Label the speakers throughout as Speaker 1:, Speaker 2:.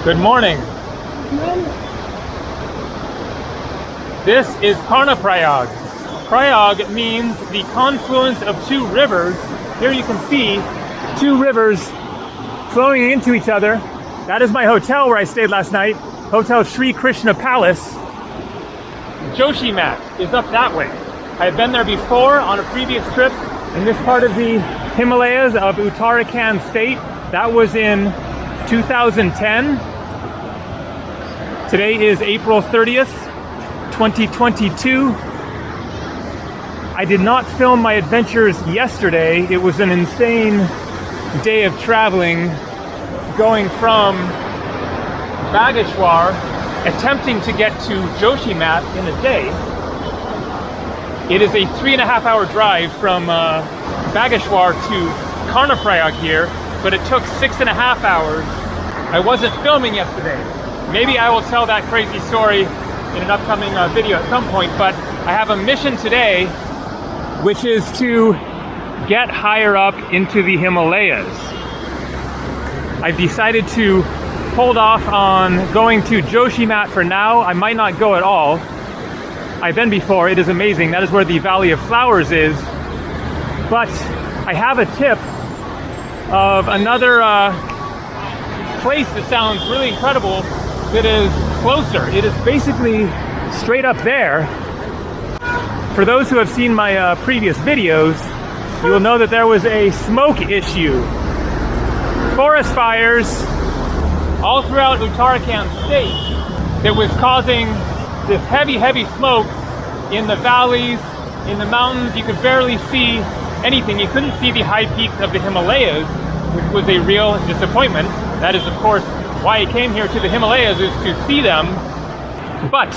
Speaker 1: Good morning. This is Karnaprayag. Prayag means the confluence of two rivers. Here you can see two rivers flowing into each other. That is my hotel where I stayed last night, Hotel Sri Krishna Palace. Joshimat is up that way. I had been there before on a previous trip in this part of the Himalayas of Uttarakhand state. That was in 2010. Today is April 30th, 2022. I did not film my adventures yesterday. It was an insane day of traveling, going from Bageshwar, attempting to get to Joshimat in a day. It is a 3.5-hour drive from Bageshwar to Karnaprayag here, but it took 6.5 hours. I wasn't filming yesterday. Maybe I will tell that crazy story in an upcoming video at some point, but I have a mission today, which is to get higher up into the Himalayas. I've decided to hold off on going to Joshimat for now. I might not go at all. I've been before, it is amazing. That is where the Valley of Flowers is. But I have a tip of another place that sounds really incredible that is closer. It is basically straight up there. For those who have seen my previous videos, you will know that there was a smoke issue. Forest fires all throughout Uttarakhand state that was causing this heavy smoke in the valleys, in the mountains. You could barely see anything. You couldn't see the high peaks of the Himalayas, which was a real disappointment. That is, of course, why I came here to the Himalayas, is to see them. But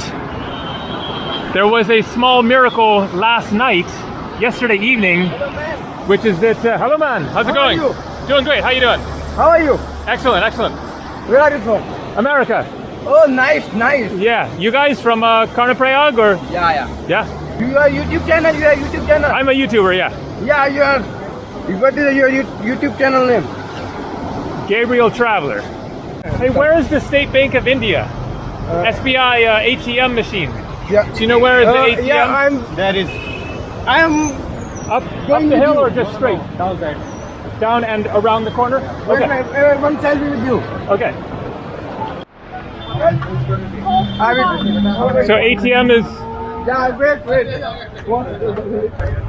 Speaker 1: there was a small miracle last night, yesterday evening, which is that, hello man, how's it going?
Speaker 2: How are you?
Speaker 1: Doing great, how you doing?
Speaker 2: How are you?
Speaker 1: Excellent, excellent.
Speaker 2: Where are you from?
Speaker 1: America.
Speaker 2: Oh, nice.
Speaker 1: Yeah, you guys from Karnaprayag or?
Speaker 2: Yeah.
Speaker 1: Yeah?
Speaker 2: You are YouTube channel?
Speaker 1: I'm a YouTuber, yeah.
Speaker 2: Yeah, you are. What is your YouTube channel name?
Speaker 1: Gabriel Traveler. Hey, where is the State Bank of India? SBI ATM machine.
Speaker 2: Yeah.
Speaker 1: Do you know where is the ATM?
Speaker 2: Yeah, I am
Speaker 1: Up the hill or just straight? Down and around the corner? Okay.
Speaker 2: One selfie with you.
Speaker 1: Okay.
Speaker 2: I will.
Speaker 1: So ATM is...
Speaker 2: Yeah, wait.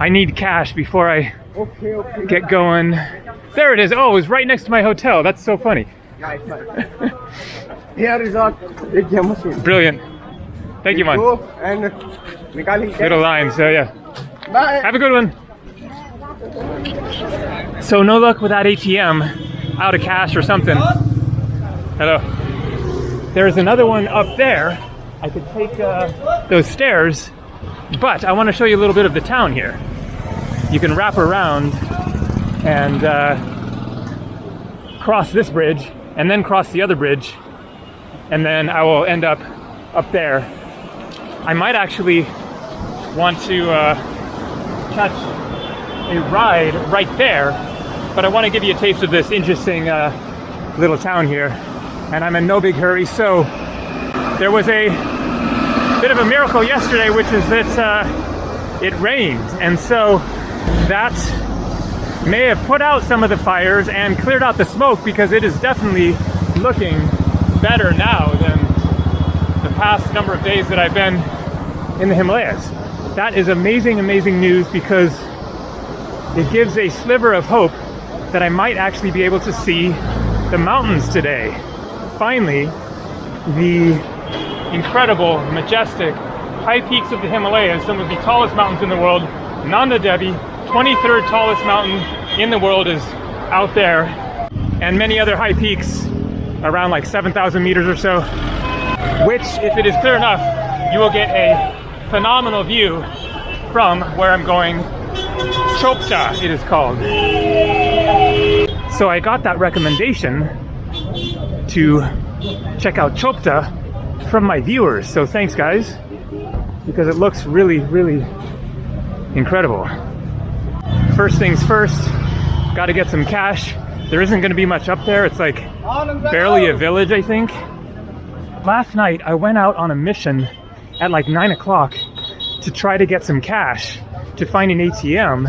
Speaker 1: I need cash before I
Speaker 2: Okay.
Speaker 1: get going. There it is. Oh, it was right next to my hotel. That's so funny.
Speaker 2: Here is our ATM machine.
Speaker 1: Brilliant. Thank you, man.
Speaker 2: Go and Nikali.
Speaker 1: Little line, so yeah.
Speaker 2: Bye.
Speaker 1: Have a good one. So no luck with that ATM. Out of cash or something. Hello. There's another one up there. I could take those stairs, but I want to show you a little bit of the town here. You can wrap around and cross this bridge and then cross the other bridge, and then I will end up there. I might actually want to catch a ride right there, but I want to give you a taste of this interesting little town here, and I'm in no big hurry. So there was a bit of a miracle yesterday, which is that it rained, and so that may have put out some of the fires and cleared out the smoke, because it is definitely looking better now than the past number of days that I've been in the Himalayas. That is amazing news, because it gives a sliver of hope that I might actually be able to see the mountains today. Finally, the incredible, majestic, high peaks of the Himalayas, some of the tallest mountains in the world. Nanda Devi, 23rd tallest mountain in the world, is out there, and many other high peaks around like 7,000 meters or so, which, if it is clear enough, you will get a phenomenal view from where I'm going. Chopta, it is called. So I got that recommendation to check out Chopta from my viewers, so thanks guys, because it looks really incredible. First things first, got to get some cash there isn't going to be much up there. It's like barely a village, I think. Last night, I went out on a mission at like 9 o'clock to try to get some cash to find an ATM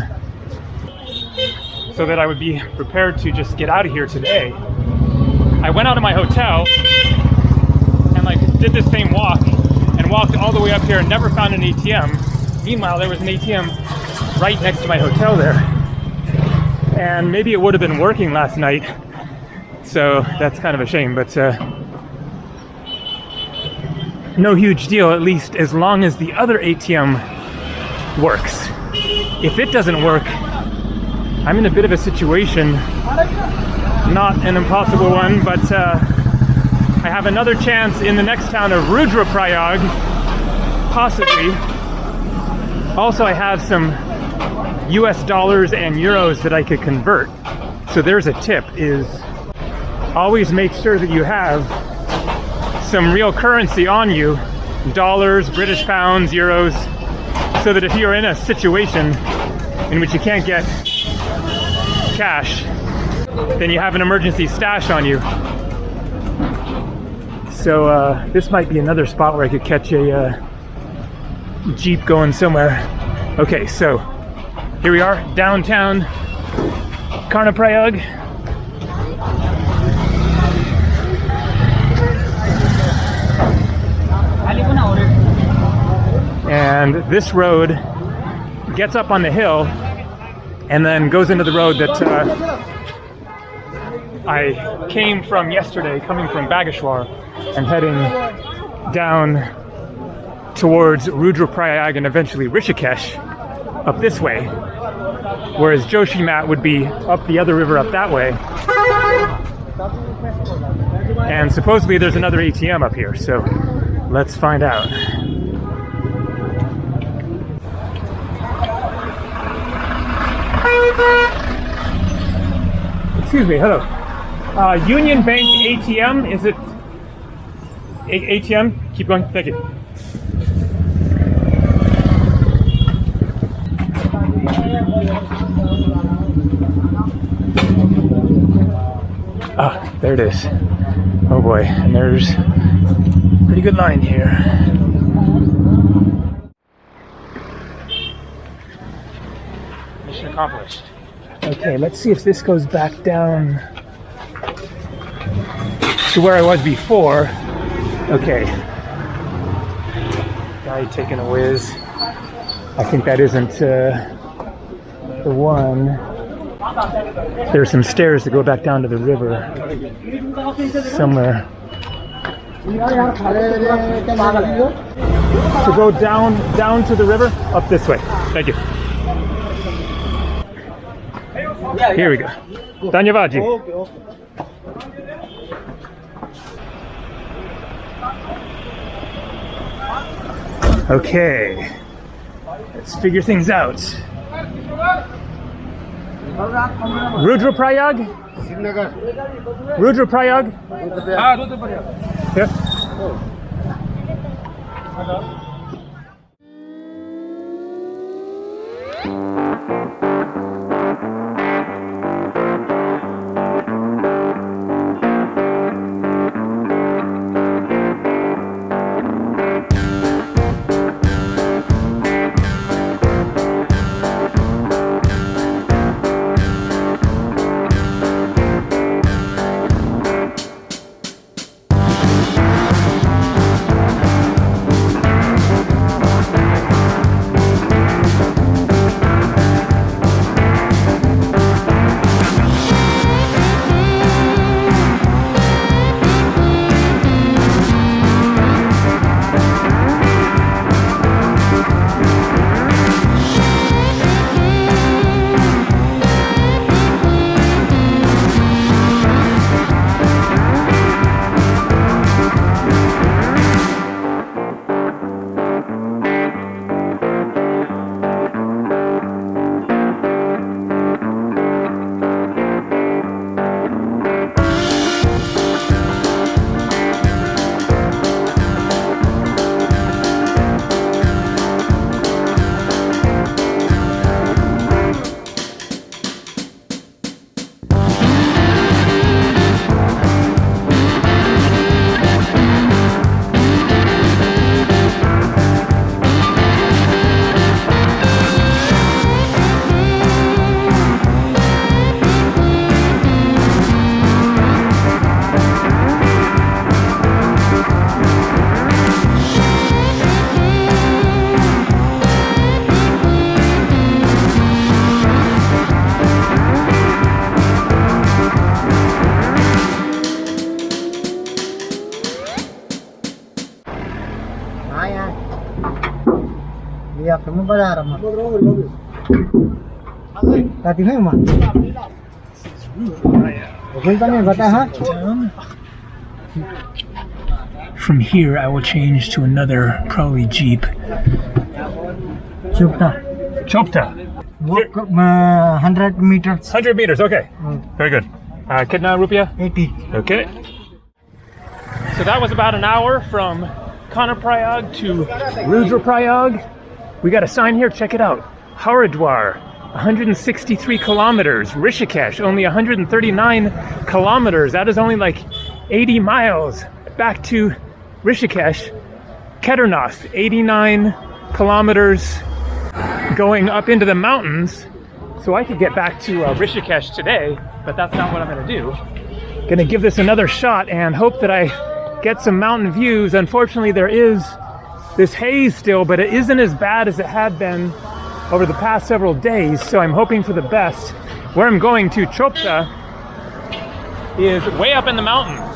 Speaker 1: so that I would be prepared to just get out of here today. I went out of my hotel and like did this same walk and walked all the way up here and never found an ATM. Meanwhile, there was an ATM right next to my hotel there. And maybe it would have been working last night. So that's kind of a shame, but no huge deal, at least as long as the other ATM works. If it doesn't work, I'm in a bit of a situation, not an impossible one, but I have another chance in the next town of Rudraprayag, possibly. Also, I have some US dollars and euros that I could convert. So there's a tip, is always make sure that you have some real currency on you, dollars, British pounds, euros, so that if you're in a situation in which you can't get cash, then you have an emergency stash on you. So this might be another spot where I could catch a Jeep going somewhere. Okay, so here we are, downtown Karnaprayag. And this road gets up on the hill and then goes into the road that I came from yesterday, coming from Bageshwar and heading down towards Rudraprayag and eventually Rishikesh up this way, whereas Joshimat would be up the other river up that way. And supposedly there's another ATM up here, so let's find out. Excuse me, hello. Union Bank ATM, is it ATM? Keep going, thank you. Ah, there it is. Oh boy, and there's a pretty good line here. Mission accomplished. Okay, let's see if this goes back down to where I was before. Okay. Guy taking a whiz. I think that isn't the one. There's some stairs to go back down to the river somewhere. To go down to the river? Up this way. Thank you. Here we go. Dhanyavad ji. Okay. Let's figure things out. Rudraprayag? Rudraprayag? Yeah.
Speaker 3: Lihat kamu pada arah mana? Tadi ni mana?
Speaker 1: From here, I will change to another, probably Jeep.
Speaker 3: Chopta.
Speaker 1: Chopta.
Speaker 3: Walk 100 meters.
Speaker 1: 100 meters, okay. Very good. Kitna rupiah?
Speaker 3: 80.
Speaker 1: Okay. So that was about an hour from Karnaprayag to Rudraprayag. We got a sign here, check it out. Haridwar, 163 kilometers. Rishikesh, only 139 kilometers. That is only like 80 miles back to Rishikesh. Kedarnath, 89 kilometers going up into the mountains. So I could get back to Rishikesh today, but that's not what I'm gonna do. Gonna give this another shot and hope that I get some mountain views. Unfortunately, there is this haze still, but it isn't as bad as it had been over the past several days, so I'm hoping for the best. Where I'm going to, Chopta, is way up in the mountains.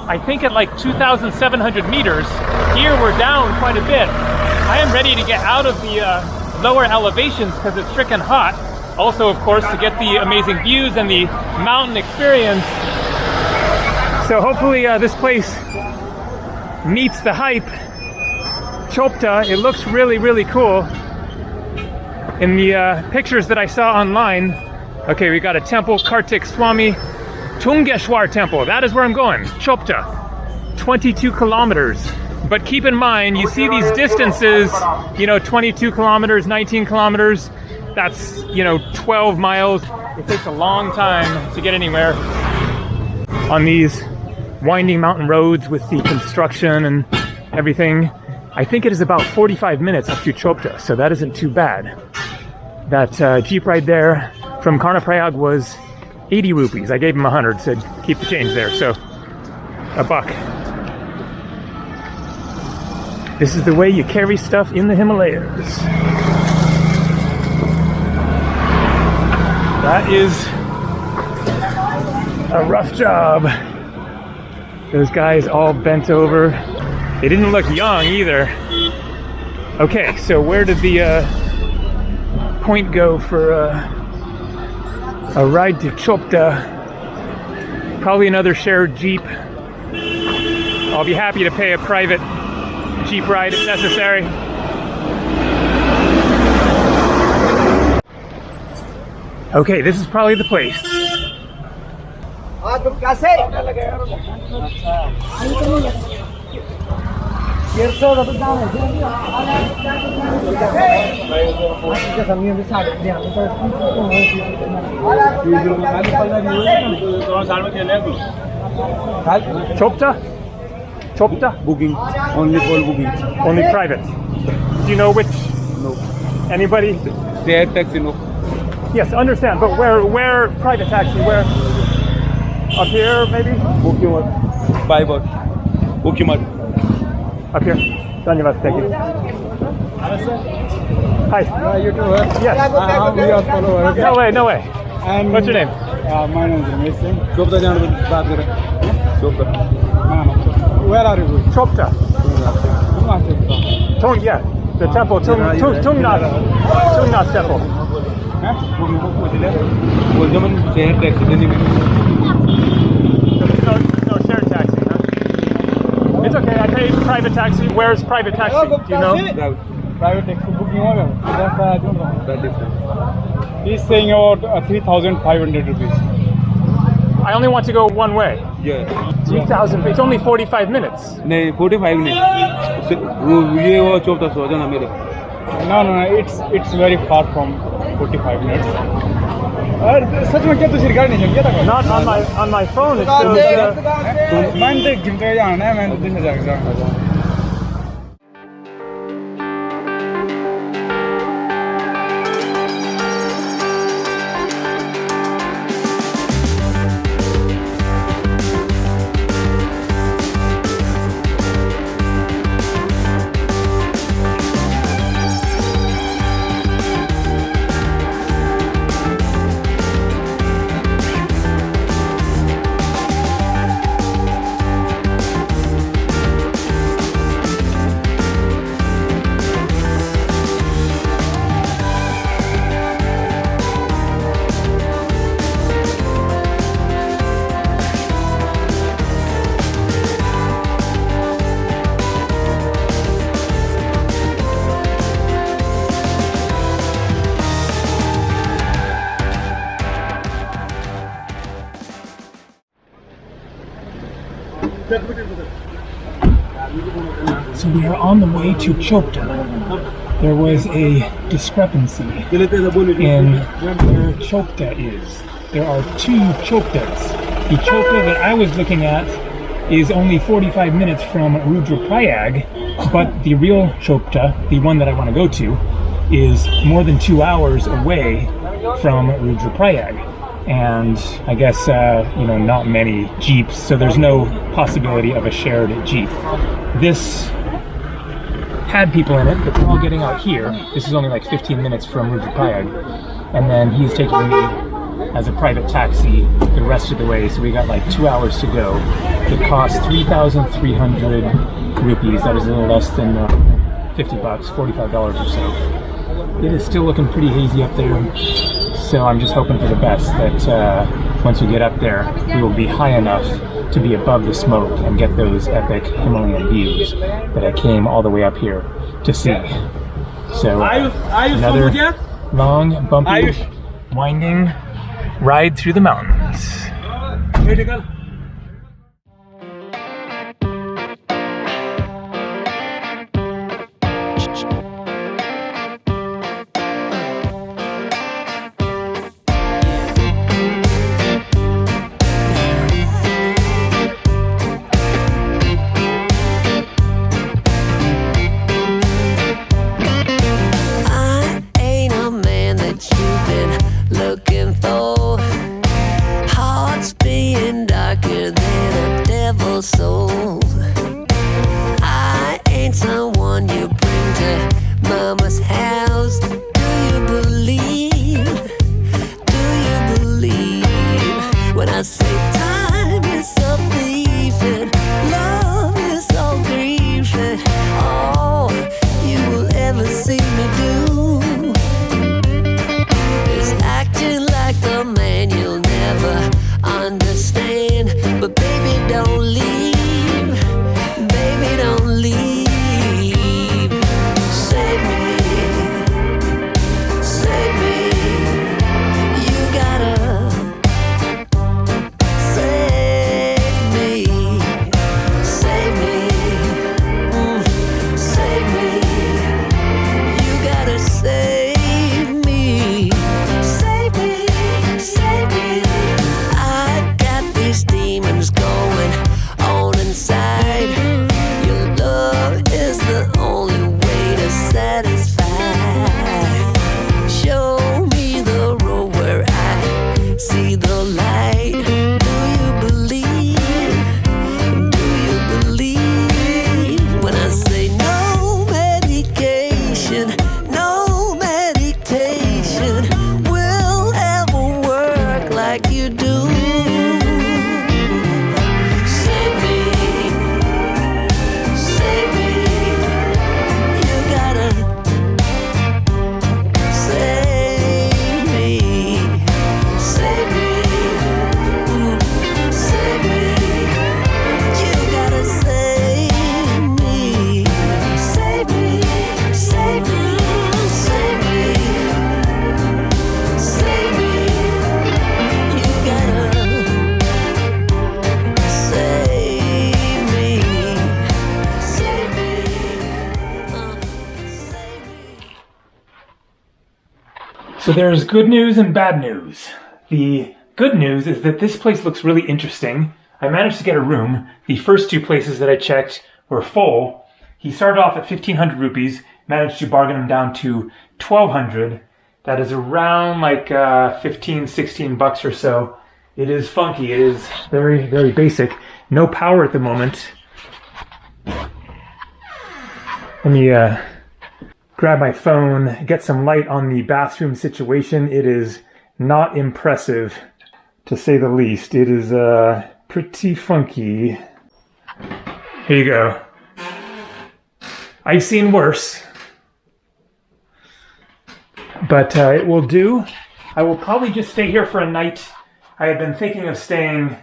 Speaker 1: I think at like 2,700 meters. Here we're down quite a bit. I am ready to get out of the lower elevations because it's freaking hot. Also, of course, to get the amazing views and the mountain experience. So hopefully this place meets the hype. Chopta, it looks really, really cool. In the pictures that I saw online, okay, we got a temple, Kartik Swami Tungeshwar temple. That is where I'm going, Chopta, 22 kilometers. But keep in mind, you see these distances, 22 kilometers, 19 kilometers, that's, 12 miles. It takes a long time to get anywhere on these winding mountain roads with the construction and everything. I think it is about 45 minutes up to Chopta, so that isn't too bad. That Jeep ride there from Karnaprayag was 80 rupees. I gave him 100, said keep the change there, so $1. This is the way you carry stuff in the Himalayas. That is a rough job. Those guys all bent over. They didn't look young either. Okay, so where did the point go for a ride to Chopta? Probably another shared Jeep. I'll be happy to pay a private Jeep ride if necessary. Okay, this is probably the place. Chopta? Chopta?
Speaker 2: Booking. Only for booking.
Speaker 1: Only private. Do you know which?
Speaker 2: No.
Speaker 1: Anybody?
Speaker 2: Share taxi, no.
Speaker 1: Yes, understand. But where private taxi? Where? Up here, maybe?
Speaker 2: Booking what? Bye bot. Booking what?
Speaker 1: Up here. Dhanyavad, thank you. Hi.
Speaker 2: You too,
Speaker 1: Yes.
Speaker 2: we are followers.
Speaker 1: No way, no way.
Speaker 2: And
Speaker 1: What's your name?
Speaker 2: my name is Ramesh Singh. Chopta jaan baat kar rahe. Chopta. Where are you going?
Speaker 1: Chopta. Yeah. The temple, Tungnath. Tungnath temple.
Speaker 2: Share taxi.
Speaker 1: No shared taxi, huh? It's okay, I paid private taxi. Where's private taxi? Do you know?
Speaker 2: Private taxi booking hoga. That's I don't know. That is. He's saying about 3,500 rupees.
Speaker 1: I only want to go one way.
Speaker 2: Yeah.
Speaker 1: 3,000. It's only 45 minutes.
Speaker 2: नहीं 45 नहीं ये वो चौथा सो जाना मेरे no it's very far from 45 minutes सच में क्या तुझे रिकॉर्ड नहीं किया था
Speaker 1: Not on my phone. It shows.
Speaker 2: मैं तो गिनते जाना है मैं तो दिन जाएगा
Speaker 1: So we are on the way to Chopta. There was a discrepancy in where Chopta is. There are two Choptas. The Chopta that I was looking at is only 45 minutes from Rudraprayag, but the real Chopta, the one that I want to go to, is more than 2 hours away from Rudraprayag. And I guess, not many jeeps, so there's no possibility of a shared jeep. This had people in it, but they're all getting out here. This is only like 15 minutes from Rudraprayag. And then he's taking me as a private taxi the rest of the way, so we got like 2 hours to go. It cost 3,300 rupees. That is a little less than 50 bucks, $45 or so. It is still looking pretty hazy up there, so I'm just hoping for the best that once we get up there, we will be high enough to be above the smoke and get those epic Himalayan views that I came all the way up here to see. So another long, bumpy, winding ride through the mountains. So there's good news and bad news. The good news is that this place looks really interesting. I managed to get a room. The first two places that I checked were full. He started off at 1,500 rupees, managed to bargain him down to 1,200. That is around like 15, 16 bucks or so. It is funky. It is very, very basic. No power at the moment. Let me grab my phone, get some light on the bathroom situation. It is not impressive, to say the least. It is pretty funky. Here you go. I've seen worse, but it will do. I will probably just stay here for a night. I had been thinking of staying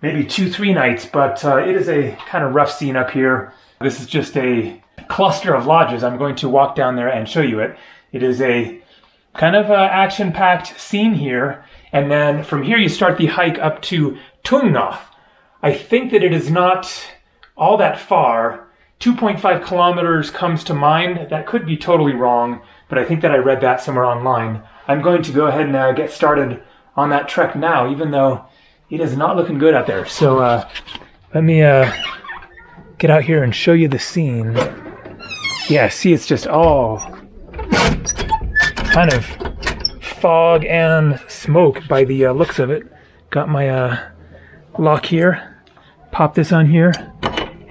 Speaker 1: maybe 2-3 nights, but it is a kind of rough scene up here. This is just a cluster of lodges. I'm going to walk down there and show you it. It is a kind of action-packed scene here, and then from here you start the hike up to Tungnath. I think that it is not all that far. 2.5 kilometers comes to mind. That could be totally wrong, but I think that I read that somewhere online. I'm going to go ahead and get started on that trek now, even though it is not looking good out there. So let me get out here and show you the scene. Yeah, see, it's just all kind of fog and smoke by the looks of it. Got my lock here. Pop this on here,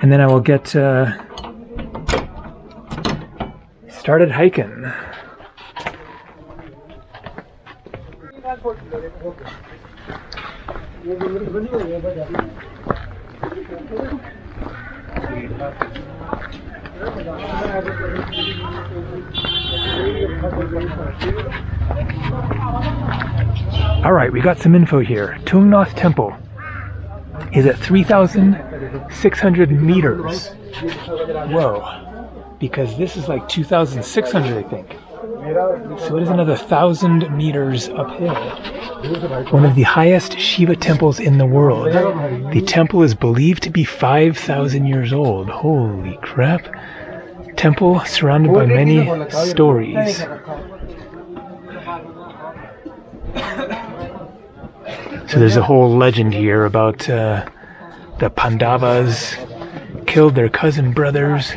Speaker 1: and then I will get started hiking. All right, we got some info here. Tungnath Temple is at 3,600 meters. Whoa, because this is like 2,600, I think. So it is another 1,000 meters uphill. One of the highest Shiva temples in the world. The temple is believed to be 5,000 years old. Holy crap. Temple surrounded by many stories. So there's a whole legend here about the Pandavas killed their cousin brothers.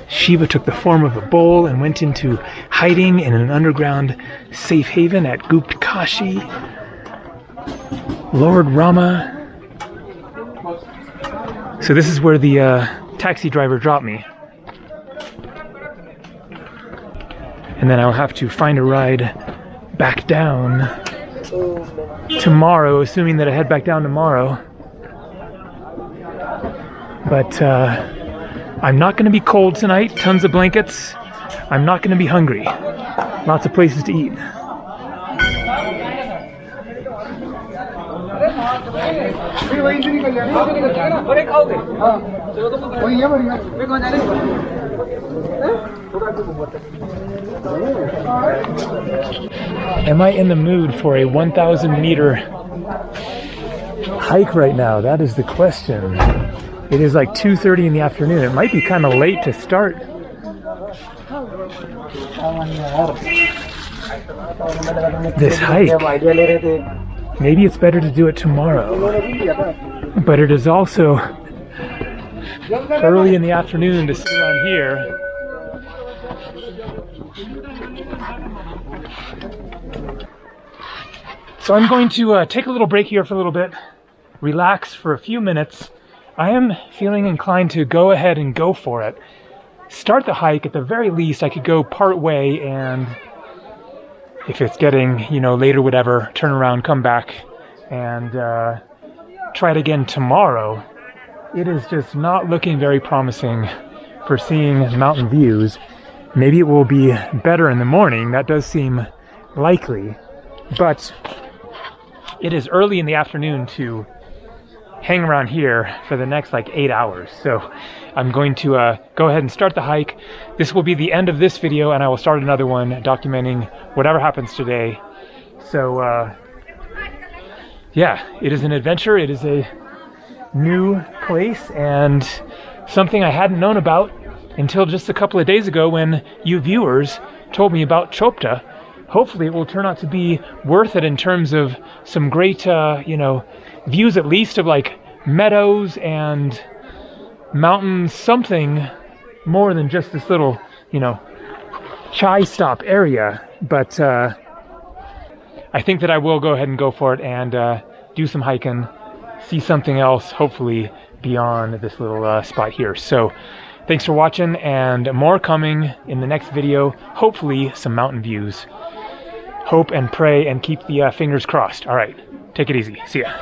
Speaker 1: Shiva took the form of a bull and went into hiding in an underground safe haven at Kashi. Lord Rama. So this is where the taxi driver dropped me. And then I'll have to find a ride back down tomorrow, assuming that I head back down tomorrow. But I'm not going to be cold tonight. Tons of blankets. I'm not going to be hungry. Lots of places to eat. Am I in the mood for a 1,000 meter hike right now? That is the question. It is like 2:30 in the afternoon. It might be kind of late to start. This hike. Maybe it's better to do it tomorrow. But it is also early in the afternoon to sit around here. So I'm going to take a little break here for a little bit, relax for a few minutes. I am feeling inclined to go ahead and go for it. Start the hike. At the very least, I could go part way, and if it's getting, late or whatever, turn around, come back, and try it again tomorrow. It is just not looking very promising for seeing mountain views. Maybe it will be better in the morning. That does seem likely, but it is early in the afternoon to hang around here for the next 8 hours. So I'm going to go ahead and start the hike. This will be the end of this video, and I will start another one documenting whatever happens today. So yeah, it is an adventure. It is a new place and something I hadn't known about until just a couple of days ago when you viewers told me about Chopta. Hopefully it will turn out to be worth it in terms of some great, views, at least of meadows and mountains, something more than just this little, chai stop area. But I think that I will go ahead and go for it and do some hiking, see something else, hopefully beyond this little spot here. So thanks for watching, and more coming in the next video. Hopefully some mountain views. Hope and pray and keep the fingers crossed. All right, take it easy. See ya.